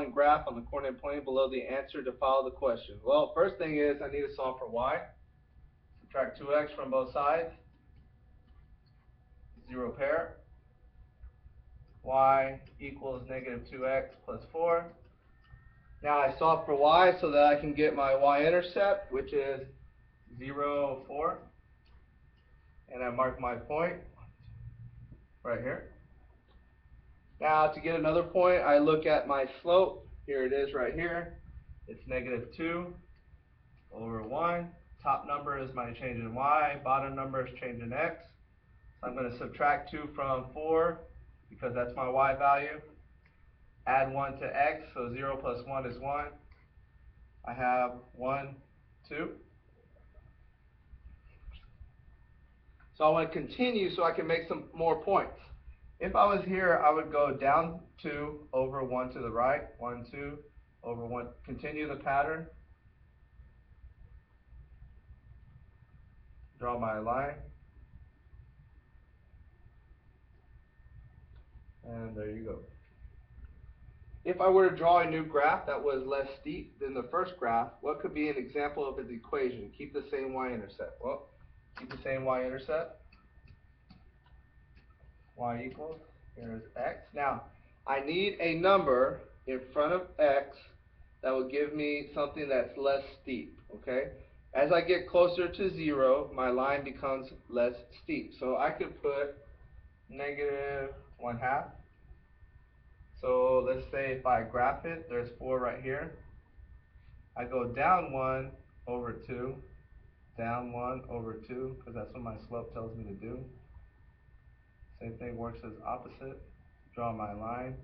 graph on the coordinate plane below the answer to follow the question. Well, first thing is I need to solve for y. Subtract 2x from both sides. 0 pair. Y equals negative 2x plus 4. Now I solve for y so that I can get my y-intercept, which is 0, 4. And I mark my point right here. Now to get another point, I look at my slope. Here it is right here. It's negative 2 over 1. Top number is my change in y. Bottom number is change in x. So I'm going to subtract 2 from 4 because that's my y value. Add 1 to x, so 0 plus 1 is 1. I have 1, 2. So I want to continue so I can make some more points. If I was here, I would go down 2 over 1 to the right. 1, 2 over 1. Continue the pattern. Draw my line. And there you go. If I were to draw a new graph that was less steep than the first graph, what could be an example of its equation? Keep the same y-intercept. Well, keep the same y-intercept. Y equals, here is x. Now, I need a number in front of x that will give me something that's less steep, okay? As I get closer to 0, my line becomes less steep. So I could put negative 1/2. So let's say if I graph it, there's 4 right here. I go down 1 over 2, down 1 over 2, because that's what my slope tells me to do. Same thing works as opposite. Draw my line.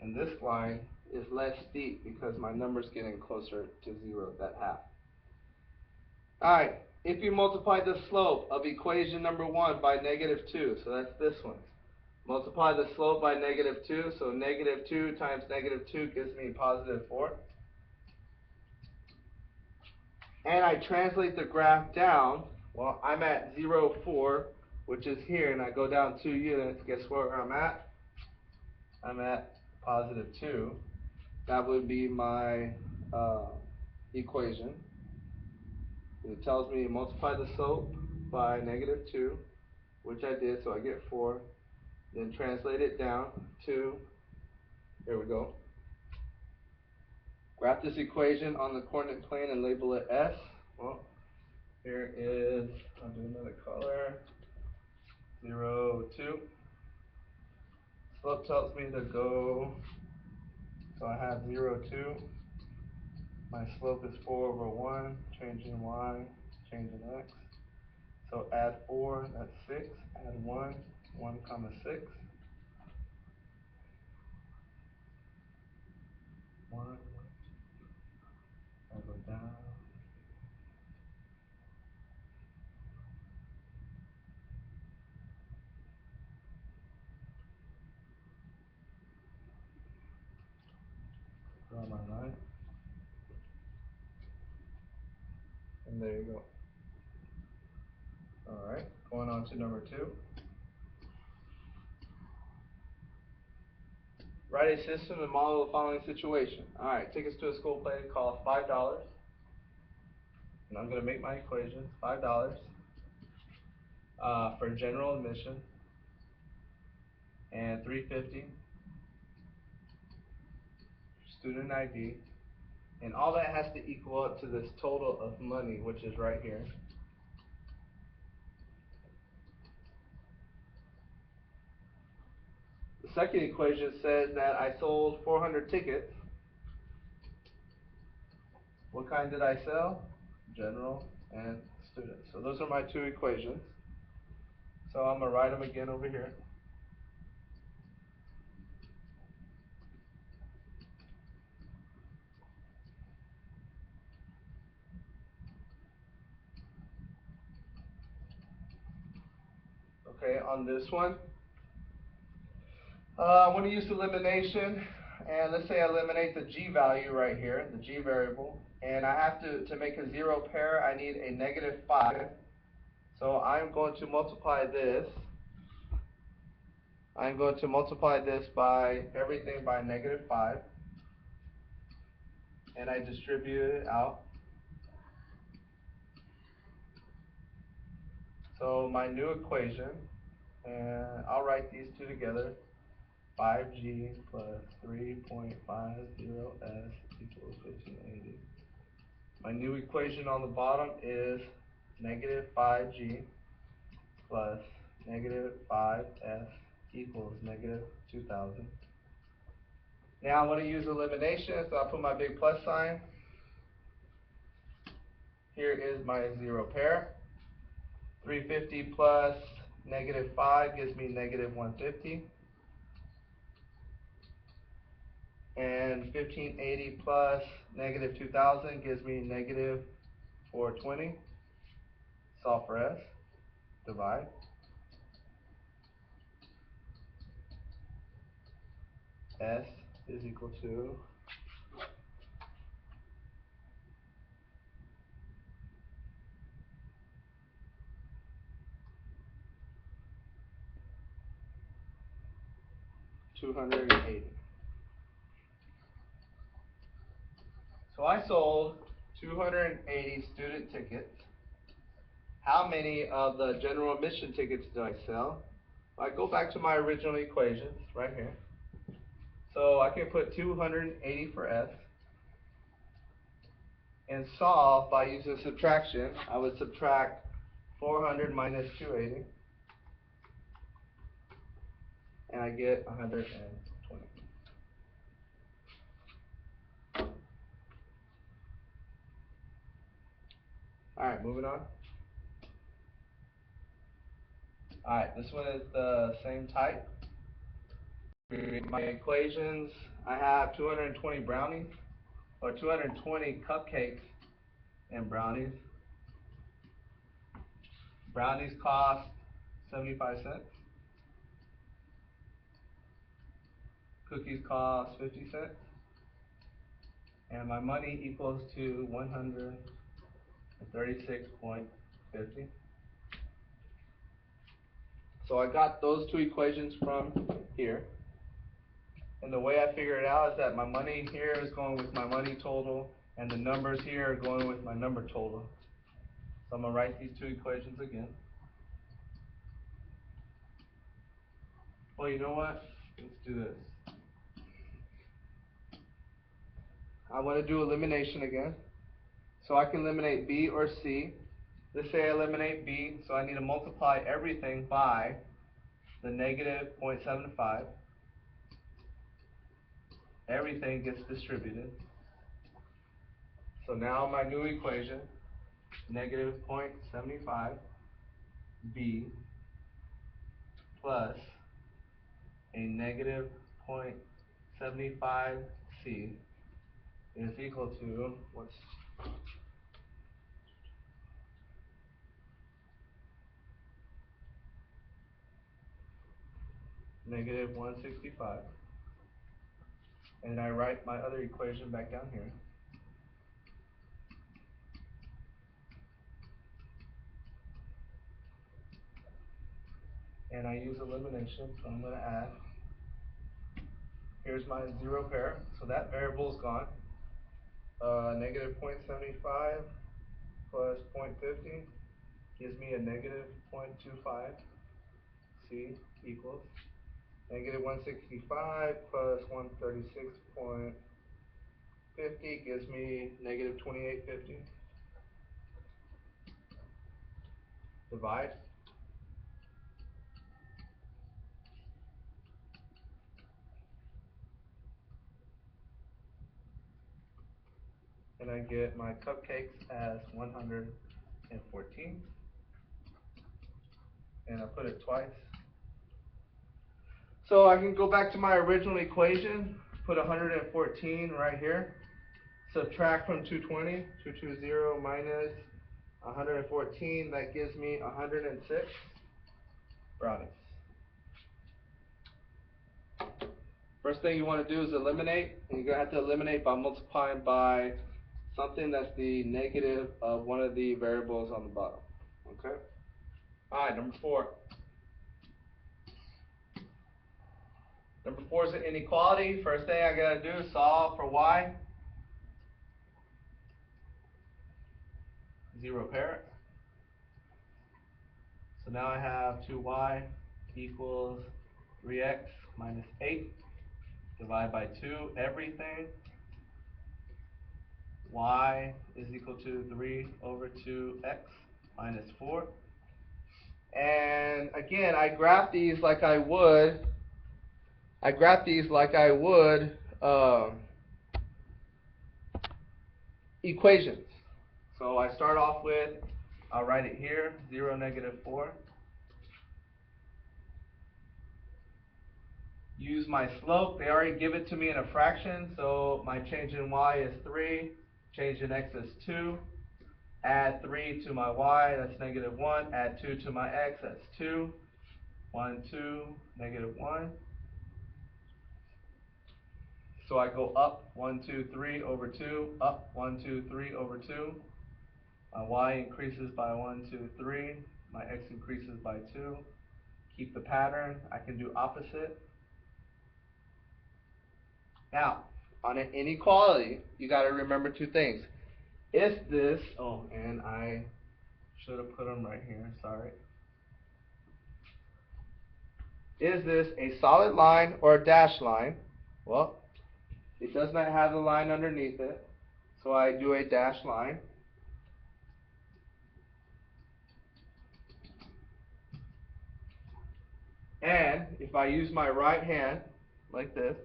And this line is less steep because my number's getting closer to 0, that half. Alright, if you multiply the slope of equation number 1 by negative 2, so that's this one. Multiply the slope by negative 2, so negative 2 times negative 2 gives me positive 4. And I translate the graph down. Well, I'm at 0, 4, which is here, and I go down 2 units. Guess where I'm at? I'm at positive 2. That would be my equation. It tells me to multiply the slope by negative 2, which I did, so I get 4. Then translate it down to, here we go. Graph this equation on the coordinate plane and label it S. Well, here is, I'll do another color, 0, 2. Slope tells me to go, so I have 0, 2. My slope is 4 over 1, change in y, change in x. So add 4, that's 6. Add 1, 1 comma 6. 1, I go down. Draw my line. And there you go. Alright, going on to number 2. Write a system and model the following situation. Alright, take us to a school play, cost $5. And I'm going to make my equation, $5 for general admission, and $3.50 student ID. And all that has to equal up to this total of money, which is right here. The second equation says that I sold 400 tickets. What kind did I sell? General and student. So those are my 2 equations. So I'm going to write them again over here. Okay, on this one, I want to use elimination, and let's say I eliminate the g value right here, the g variable, and I have to make a 0 pair, I need a negative 5. So I'm going to multiply this I'm going to multiply this by everything by -5, and I distribute it out. So my new equation, and I'll write these two together, 5g plus 3.50s equals 1580. My new equation on the bottom is -5g plus -5s equals -2000. Now I want to use elimination, so I'll put my big plus sign. Here is my zero pair. 350 plus -5 gives me -150. And 1580 plus -2000 gives me -420. Solve for s. Divide. S is equal to 280. So I sold 280 student tickets. How many of the general admission tickets do I sell? I go back to my original equations right here. So I can put 280 for S and solve by using subtraction. I would subtract 400 minus 280 and I get 120. Alright, moving on. Alright, this one is the same type. My equations, I have 220 brownies, or 220 cupcakes and brownies. Brownies cost 75 cents. Cookies cost 50 cents. And my money equals to 136.50. So I got those two equations from here. And the way I figure it out is that my money here is going with my money total, and the numbers here are going with my number total. So I'm going to write these two equations again. Well, you know what? Let's do this. I want to do elimination again. So I can eliminate B or C. Let's say I eliminate B, so I need to multiply everything by the -0.75. Everything gets distributed. So now my new equation, -0.75 B plus a -0.75 C is equal to, what's -165. And I write my other equation back down here. And I use elimination, so I'm going to add. Here's my zero pair, so that variable is gone. -0.75 plus 0.50 gives me a -0.25. C equals -165 plus 136.50 gives me -2850. Divide. And I get my cupcakes as 114. And I put it twice. So I can go back to my original equation, put 114 right here. Subtract from 220, 220 minus 114, that gives me 106 brownies. First thing you want to do is eliminate, and you're going to have to eliminate by multiplying by something that's the negative of one of the variables on the bottom. Okay? Alright, number 4. Number 4 is an inequality. First thing I gotta do is solve for y. 0 pair. So now I have 2y equals 3x minus 8. Divide by 2 everything. Y is equal to 3 over 2x minus 4. And again, I graph these like I would equations. So I start off with, I'll write it here, 0, negative 4. Use my slope. They already give it to me in a fraction, so my change in y is 3, change in x is 2. Add 3 to my y, that's negative 1. Add 2 to my x, that's 2. 1, 2, negative 1. So I go up 1, 2, 3 over 2, up 1, 2, 3 over 2. My y increases by 1, 2, 3. My x increases by 2. Keep the pattern. I can do opposite. Now, on an inequality, you got to remember two things. If this, oh, and I should have put them right here, sorry. Is this a solid line or a dashed line? Well, it does not have the line underneath it, so I do a dashed line. And if I use my right hand, like this,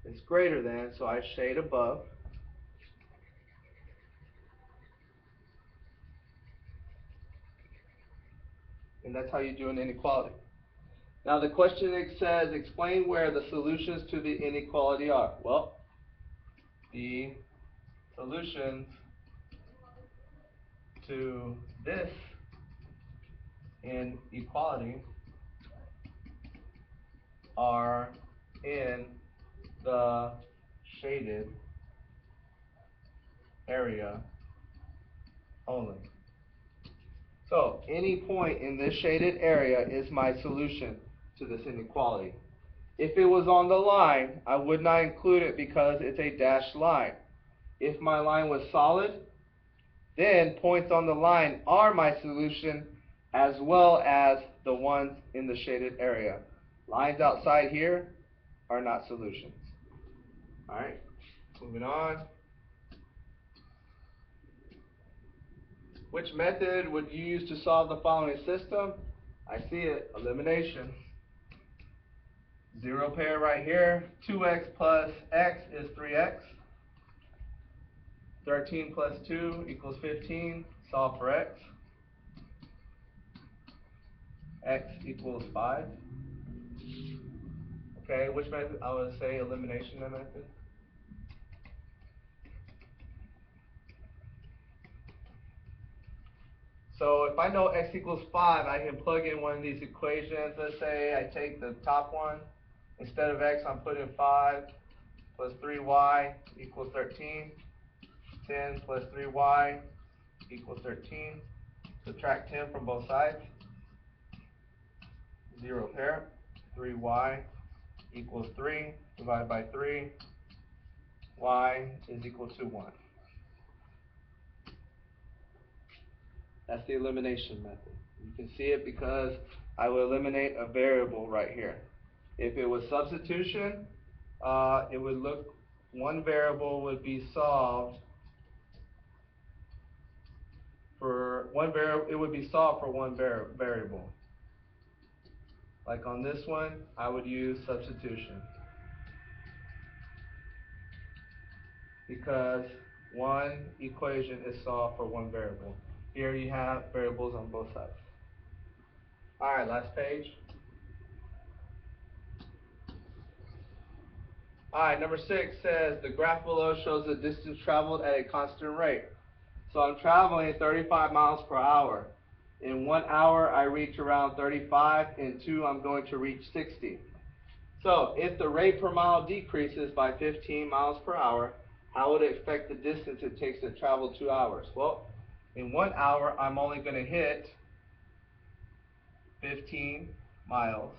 it's greater than, so I shade above. And that's how you do an inequality. Now the question says, explain where the solutions to the inequality are. Well, the solutions to this inequality are in the shaded area only. So any point in this shaded area is my solution to this inequality. If it was on the line, I would not include it because it's a dashed line. If my line was solid, then points on the line are my solution as well as the ones in the shaded area. Lines outside here are not solutions. Alright, moving on. Which method would you use to solve the following system? I see it, elimination. 0 pair right here. 2x plus x is 3x. 13 plus 2 equals 15. Solve for x. X equals 5. Okay, which method? I would say elimination method. So if I know x equals 5, I can plug in one of these equations. Let's say I take the top one. Instead of x, I'm putting 5 plus 3y equals 13. 10 plus 3y equals 13. Subtract 10 from both sides. 0 pair. 3y equals 3. Divided by 3. Y is equal to 1. That's the elimination method. You can see it because I will eliminate a variable right here. If it was substitution, it would look, one variable would be solved for one variable, it would be solved for one variable. Like on this one, I would use substitution. Because one equation is solved for one variable. Here you have variables on both sides. Alright, last page. Alright, number 6 says the graph below shows the distance traveled at a constant rate. So I'm traveling 35 miles per hour. In 1 hour, I reach around 35. In 2, I'm going to reach 60. So if the rate per mile decreases by 15 miles per hour, how would it affect the distance it takes to travel 2 hours? Well, in 1 hour, I'm only going to hit 15 miles.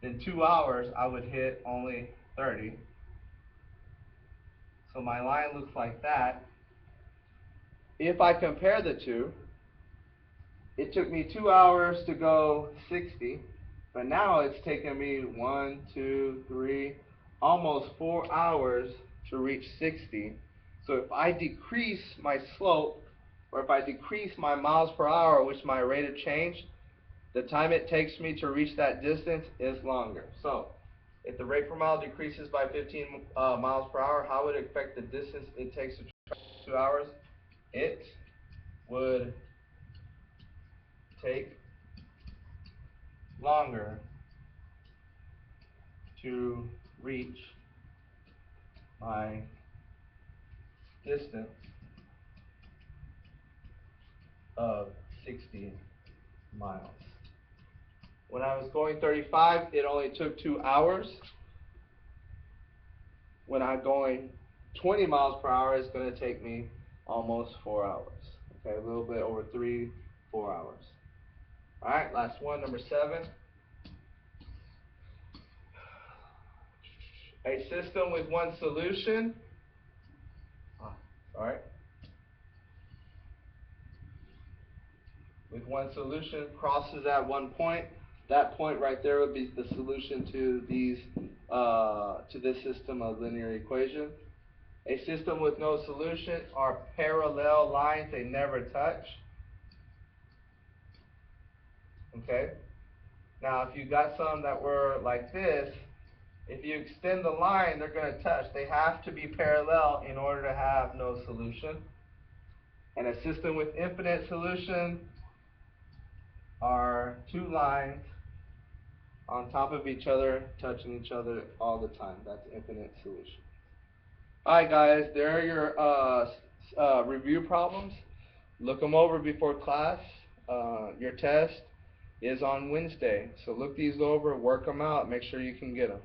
in 2 hours I would hit only 30. So my line looks like that. If I compare the two, it took me 2 hours to go 60, but now it's taken me 1, 2, 3, almost 4 hours to reach 60. So if I decrease my slope, or if I decrease my miles per hour, which my rate of change, the time it takes me to reach that distance is longer. So if the rate per mile decreases by 15 miles per hour, how would it affect the distance it takes to travel 2 hours? It would take longer to reach my distance of 60 miles. When I was going 35, it only took 2 hours. When I'm going 20 miles per hour, it's going to take me almost 4 hours. Okay, a little bit over 3, 4 hours. All right, last one, number 7. A system with one solution. All right. With one solution crosses at one point. That point right there would be the solution to this system of linear equation. A system with no solution are parallel lines, they never touch. Okay? Now if you got some that were like this, if you extend the line, they're going to touch. They have to be parallel in order to have no solution. And a system with infinite solution are two lines on top of each other, touching each other all the time. That's infinite solution. Alright guys, there are your review problems. Look them over before class. Your test is on Wednesday. So look these over, work them out, make sure you can get them.